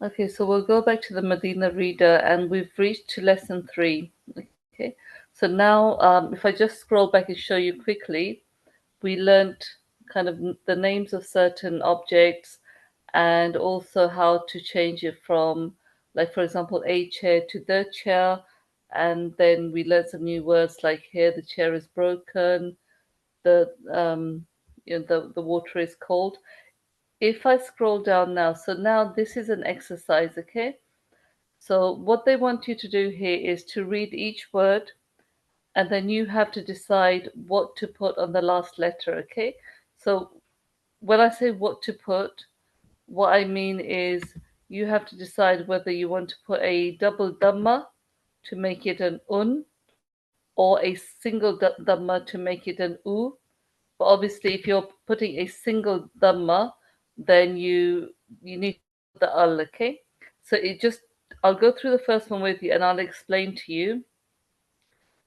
Okay, so we'll go back to the Medina reader and we've reached to lesson 3. Okay, so now if I just scroll back and show you quickly, we learnt kind of the names of certain objects and also how to change it from, like, for example, a chair to the chair. And then we learned some new words like here, the chair is broken, the the water is cold. If I scroll down now, so now this is an exercise, okay? So what they want you to do here is to read each word and then you have to decide what to put on the last letter, okay? So when I say what to put, what I mean is you have to decide whether you want to put a double dhamma to make it an or a single dhamma to make it an u. But obviously, if you're putting a single dhamma, then you need to put the al, okay? So it just I'll go through the first one with you and I'll explain to you.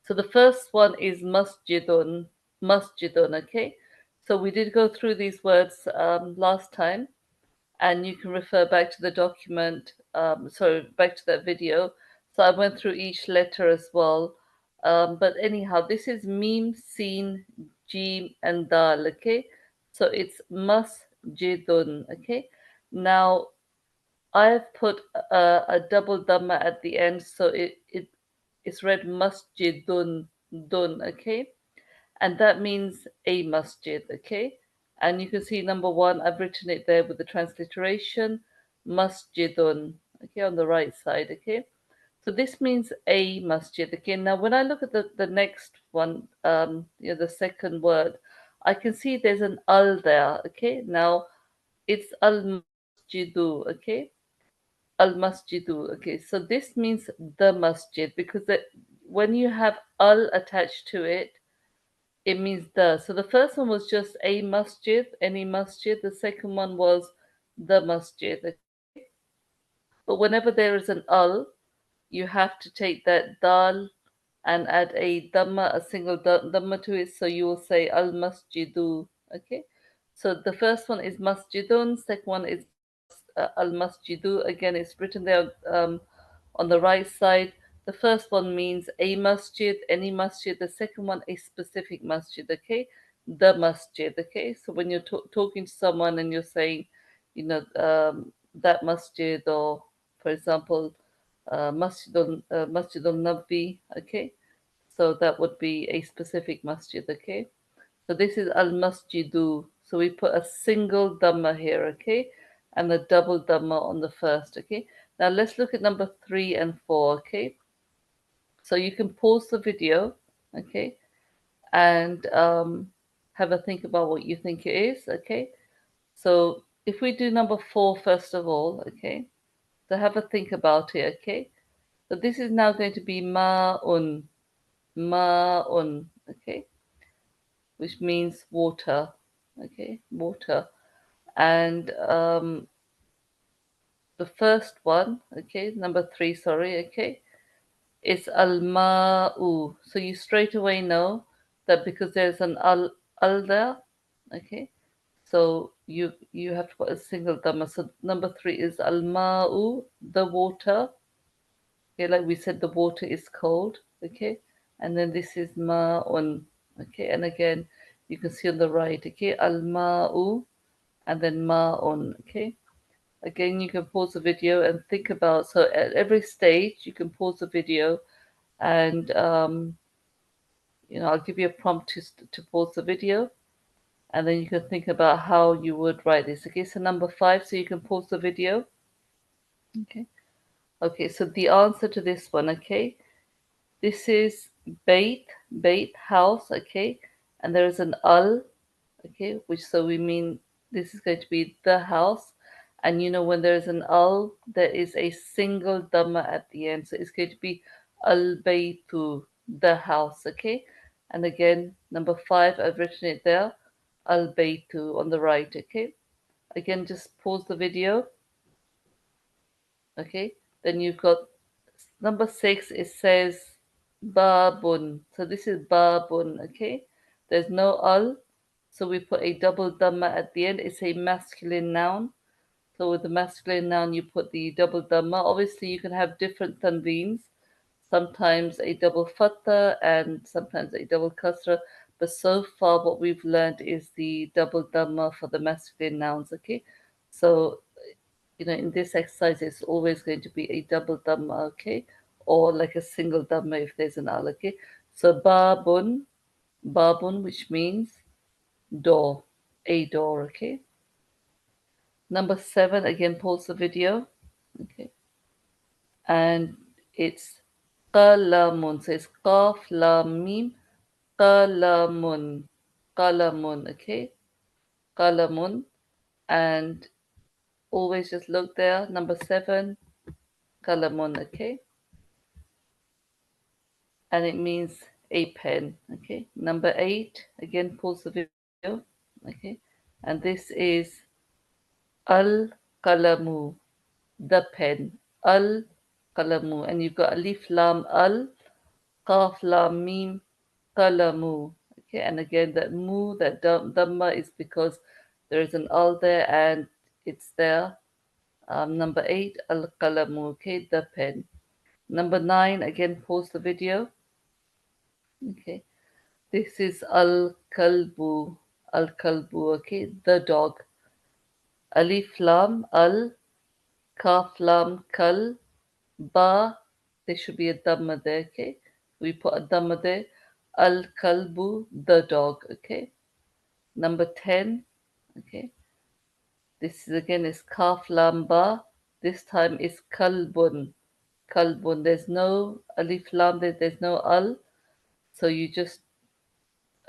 So the first one is masjidun, masjidun, okay? So we did go through these words last time, and you can refer back to the document, sorry, back to that video. So I went through each letter as well. But anyhow, this is meme, seen, jim, and dal, okay? So it's masjidun, okay? Now, I've put a double dhamma at the end, so it's read masjidun, dun, okay? And that means a masjid, okay? And you can see number one, I've written it there with the transliteration, masjidun, okay, on the right side, okay? So this means a masjid. Okay, now when I look at the next one, the second word, I can see there's an al there, okay? Now it's al masjidu, okay? Al masjidu, okay? So this means the masjid because when you have al attached to it, it means the. So the first one was just a masjid, any masjid. The second one was the masjid, okay? But whenever there is an al, you have to take that dal and add a dhamma, a single dhamma to it. So you will say al masjidu, okay? So the first one is masjidun, second one is al masjidu. Again, it's written there on the right side. The first one means a masjid, any masjid. The second one, a specific masjid, okay? The masjid, okay? So when you're talking to someone and you're saying, that masjid, or for example, Masjidul Nabi, okay? So that would be a specific masjid, okay? So this is Al Masjidu. So we put a single dhamma here, okay? And a double dhamma on the first, okay? Now let's look at number 3 and 4, okay? So you can pause the video, okay? And have a think about what you think it is, okay? So if we do number 4 first of all, okay? So have a think about it, okay? So this is now going to be ma'un, ma'un, okay? Which means water, okay? Water. And the first one, okay, number 3, sorry, okay, is al-ma'u. So you straight away know that because there's an al there, okay, so you have to put a single dhamma. So number 3 is al-ma'u, the water. Okay, like we said, the water is cold, okay, and then this is ma'un, okay, and again you can see on the right, okay, al-ma'u and then ma'un, okay. Again, you can pause the video and think about. So at every stage, you can pause the video, and I'll give you a prompt to pause the video, and then you can think about how you would write this. Okay, so number 5, so you can pause the video. Okay, okay. So the answer to this one, okay, this is bait house. Okay, and there is an al. Okay, which so we mean this is going to be the house. And when there is an al, there is a single dhamma at the end. So it's going to be al baytu, the house, okay? And again, number 5, I've written it there, al baytu on the right, okay? Again, just pause the video, okay? Then you've got number 6, it says babun. So this is babun, okay? There's no al, so we put a double dhamma at the end. It's a masculine noun. So with the masculine noun, you put the double dhamma. Obviously, you can have different tanveens, sometimes a double fatha and sometimes a double kasra. But so far, what we've learned is the double dhamma for the masculine nouns. Okay, so in this exercise, it's always going to be a double dhamma. Okay, or like a single dhamma if there's an al. Okay, so babun, which means door, a door. Okay. Number 7, again, pause the video. Okay. And it's qalamun. So it's qaf lam mim qalamun. Qalamun. Okay. Qalamun. And always just look there. Number 7, qalamun. Okay. And it means a pen. Okay. Number 8, again, pause the video. Okay. And this is al qalamu, the pen. Al qalamu. And you've got alif lam al, qaf lam mim, qalamu. Okay, and again that mu, that dhamma is because there is an al there and it's there. Number 8, al qalamu. Okay, the pen. Number 9, again pause the video. Okay, this is al kalbu. Al kalbu. Okay, the dog. Alif lam al, kaf lam kal, ba, there should be a dhamma there, okay? We put a dhamma there. Al kalbu, the dog, okay? Number 10, okay? This is again is kaf lam ba. This time is kalbun. Kalbun. There's no alif lam there, there's no al. So you just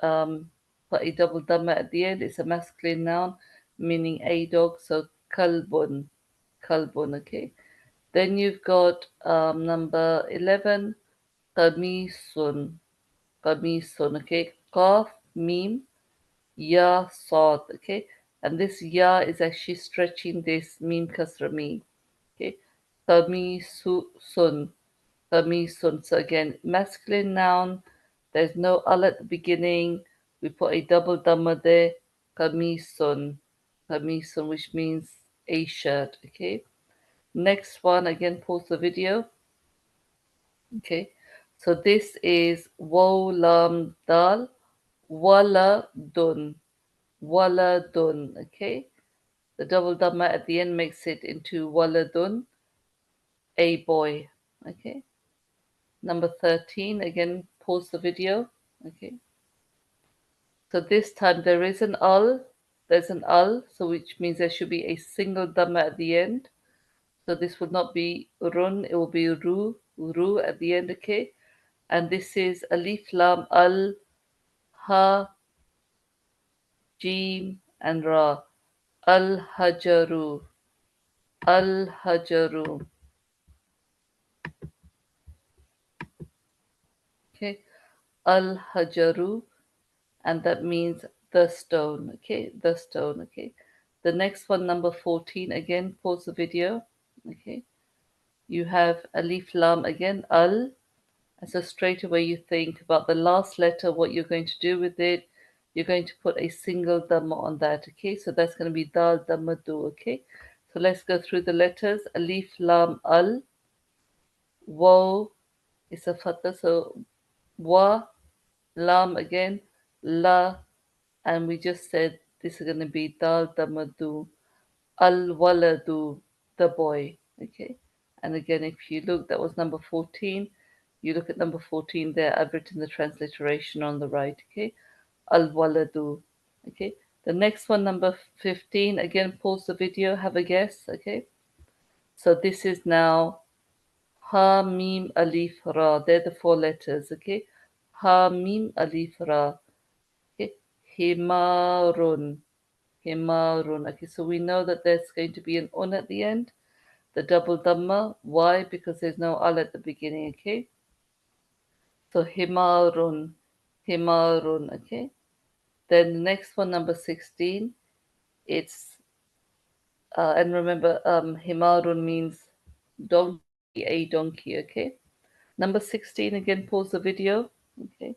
put a double dhamma at the end. It's a masculine noun meaning a dog. So kalbun. Kalbun, okay? Then you've got number 11, qamisun. Qamisun, okay? Qaf, mim, ya, sad, okay? And this ya is actually stretching this mim kasra mi, okay? Qamisun, qamisun. So again, masculine noun, there's no al at the beginning. We put a double dhamma there. Qamisun, qamisun, which means a shirt, okay? Next one, again, pause the video. Okay, so this is waw lam dal wala dun. Wala dun. Okay, the double dhamma at the end makes it into wala dun, a boy. Okay, number 13, again, pause the video. Okay, so this time there is an al. There's an al, so which means there should be a single dhamma at the end. So this would not be run, it will be ru at the end, okay? And this is alif lam al, ha, jim, and ra. Al hajaru, al hajaru. Okay, al hajaru, and that means the stone. Okay, the stone. Okay, the next one, number 14. Again, pause the video. Okay, you have alif lam again, al. And so straight away you think about the last letter, what you're going to do with it. You're going to put a single dhamma on that, okay? So that's going to be dal dhamma do, okay? So let's go through the letters. Alif lam al, waw is a fatha, so wa, lam again, la, and we just said this is going to be dal dhamma do. Al waladu, the boy. Okay. And again, if you look, that was number 14. You look at number 14 there, I've written the transliteration on the right. Okay. Al waladu. Okay. The next one, number 15. Again, pause the video, have a guess. Okay. So this is now ha mim alif ra. They're the 4 letters. Okay. Ha mim alif ra. Okay. Himarun. Himarun. Okay, so we know that there's going to be an un at the end, the double dhamma. Why? Because there's no al at the beginning, okay? So himarun, himarun, okay? Then the next one, number 16, it's, and remember, himarun means donkey, a donkey, okay? Number 16, again, pause the video, okay?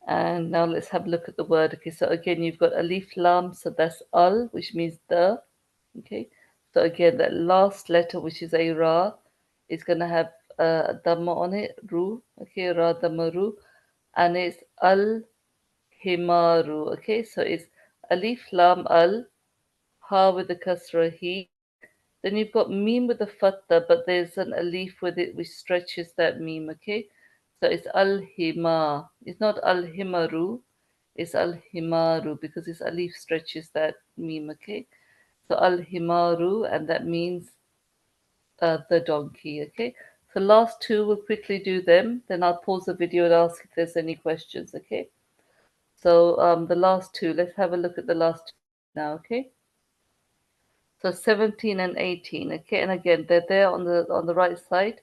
And now let's have a look at the word. Okay, so again, you've got alif lam, so that's al, which means the. Okay, So again, that last letter, which is a ra, is going to have a dhamma on it, ru. Okay, ra dhamma ru, and it's al himaru. Okay, so it's alif lam al, ha with the kasra he. Then you've got meme with the fatha, but there's an alif with it which stretches that meme. Okay, so it's al hima. It's not al himaru. It's al himaru because this alif stretches that meme. Okay, so al himaru, and that means the donkey. Okay, so last two, we'll quickly do them. Then I'll pause the video and ask if there's any questions. Okay, so the last two, let's have a look at the last two now. Okay, so 17 and 18. Okay, and again, they're there on the right side.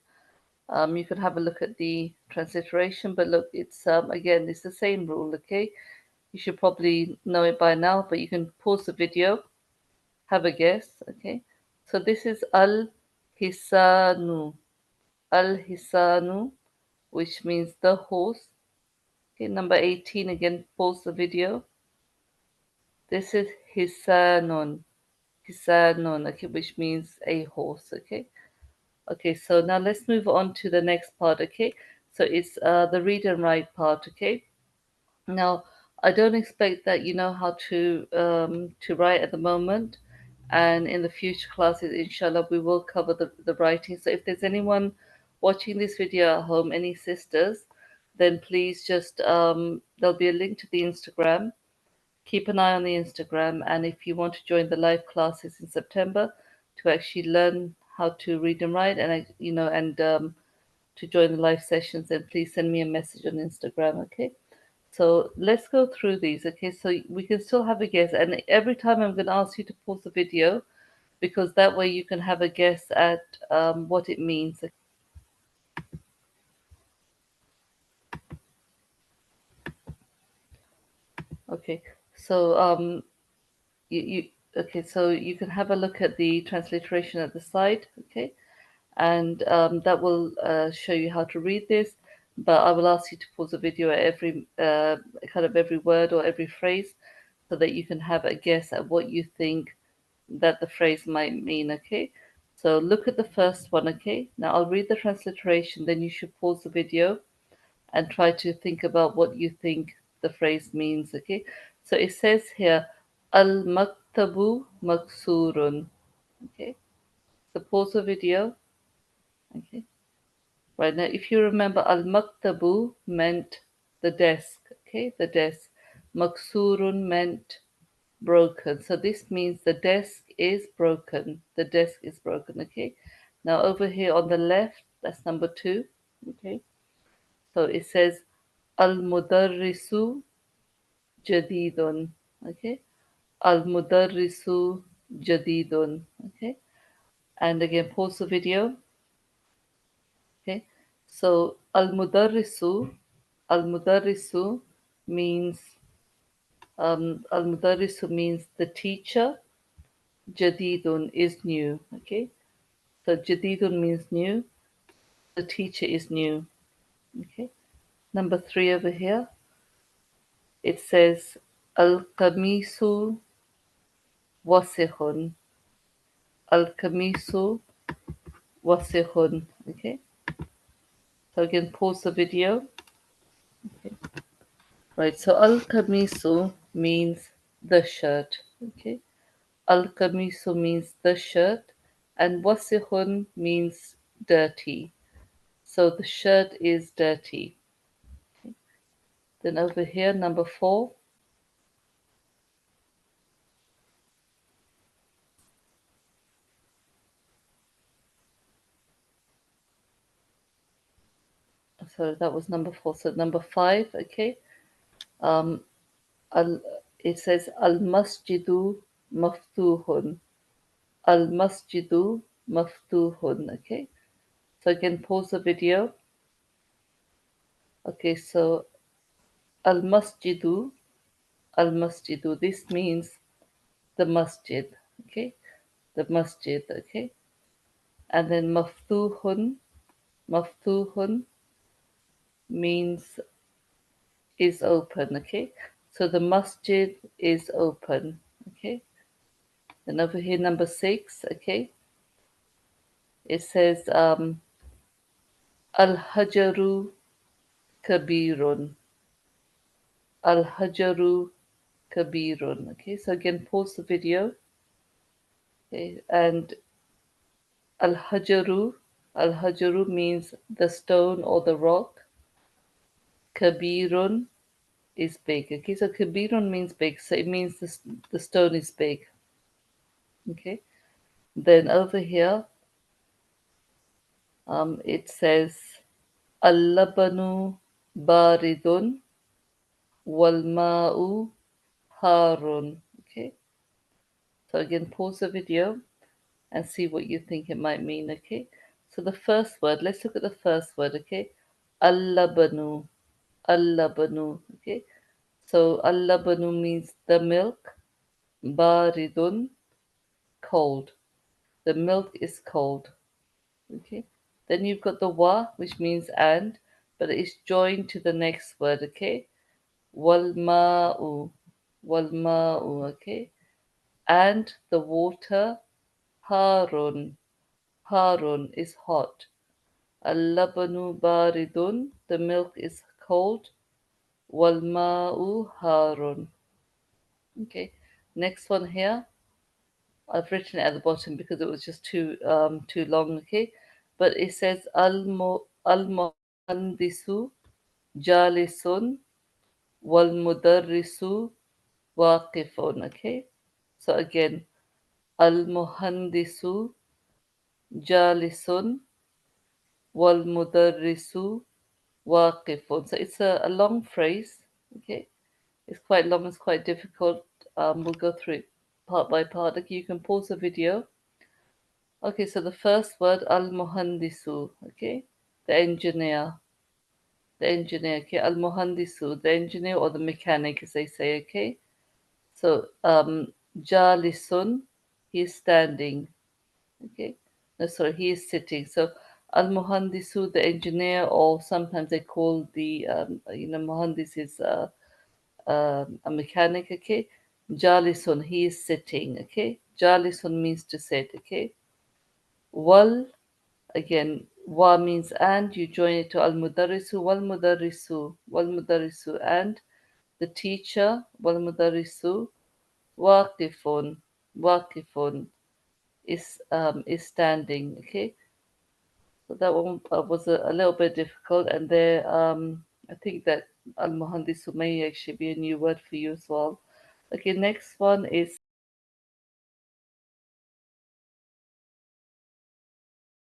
You can have a look at the transliteration, but look, it's again, it's the same rule. Okay, you should probably know it by now, but you can pause the video, have a guess. Okay, so this is al hisanu. Al hisanu, which means the horse. Okay, number 18, again, pause the video. This is hisanun. Hisanun, okay, which means a horse. Okay. Okay, so now let's move on to the next part. Okay, so it's the read and write part. Okay. Now, I don't expect that you know how to write at the moment, and in the future classes, inshallah, we will cover the writing. So if there's anyone watching this video at home, any sisters, then please just there'll be a link to the Instagram. Keep an eye on the Instagram, and if you want to join the live classes in September to actually learn how to read and write, and to join the live sessions, then please send me a message on Instagram. Okay. So let's go through these, okay? So we can still have a guess, and every time I'm going to ask you to pause the video because that way you can have a guess at what it means. Okay, so you okay, so you can have a look at the transliteration at the side, okay? And that will show you how to read this. But I will ask you to pause the video at every kind of every word or every phrase so that you can have a guess at what you think that the phrase might mean, okay? So look at the first one, okay? Now I'll read the transliteration, then you should pause the video and try to think about what you think the phrase means, okay? So it says here, Al maktabu maksurun, okay? So pause the video, okay? Right now, if you remember, Al maktabu meant the desk, okay? The desk. Maksurun meant broken. So this means the desk is broken. The desk is broken. Okay. Now over here on the left, that's number two. Okay. So it says Al Mudarrisu Jadidun. Okay. Al Mudarrisu Jadidun. Okay. And again, pause the video. Okay. So Al Mudarrisu means Al Mudarrisu means the teacher. Jadidun is new. Okay. So jadidun means new. The teacher is new. Okay. Number three over here. It says al kamisu wasihun. Al kamisu wasihun. Okay. So again, pause the video. Okay. Right. So al kamisu means the shirt. Okay. Al kamisu means the shirt, and wasihun means dirty. So the shirt is dirty. Then over here, number four. So that was number four. So number five, okay. Um, al, it says al masjidu maftuhun. Al masjidu maftuhun. Okay. So again, pause the video. Okay. So al masjidu, al masjidu. This means the masjid. Okay. The masjid. Okay. And then maftuhun, maftuhun means is open. Okay. So the masjid is open. Okay. Then over here, number 6, okay, it says Al-Hajaru Kabirun. Al-Hajaru Kabirun. Okay, so again, pause the video. Okay, and Al-Hajaru, Al-Hajaru means the stone or the rock. Kabirun is big. Okay, so Kabirun means big, so it means the stone is big. Okay, then over here, it says Al-Labanu Baridun wal Ma'u Harun. Okay, so again, pause the video and see what you think it might mean. Okay, so the first word, let's look at the first word. Okay, Al-Labanu, Al-Labanu. Okay, so Al-Labanu means the milk. Baridun, cold. The milk is cold. Okay. Then you've got the wa, which means and, but it's joined to the next word. Okay. Wal ma'u, wal ma'u. Okay. And the water, harun. Harun is hot. Al-labanu baridun, the milk is cold. Wal ma'u harun. Okay. Next one here. I've written it at the bottom because it was just too long, okay? But it says al muhandisu jalisun wal mudarrisu waqifun, okay? So again, al muhandisu jalisun wal mudarrisu waqifun. So it's a long phrase, okay? It's quite long, it's quite difficult. We'll go through it part by part. Okay, you can pause the video. Okay, so the first word, al-muhandisu, okay? The engineer. The engineer, okay? Al-muhandisu, the engineer or the mechanic, as they say, okay? So, jalisun, he is standing, okay? No, sorry, he is sitting. So, al-muhandisu, the engineer, or sometimes they call the, muhandis is a mechanic, okay? Jalisun, he is sitting, okay? Jalisun means to sit, okay? Wal, again, wa means and, you join it to al mudarrisu, wal mudarrisu, and the teacher, wal mudarrisu, waqifun, waqifun is standing. Okay, so that one was a little bit difficult, and there, I think that al muhandisu may actually be a new word for you as well. Okay, next one is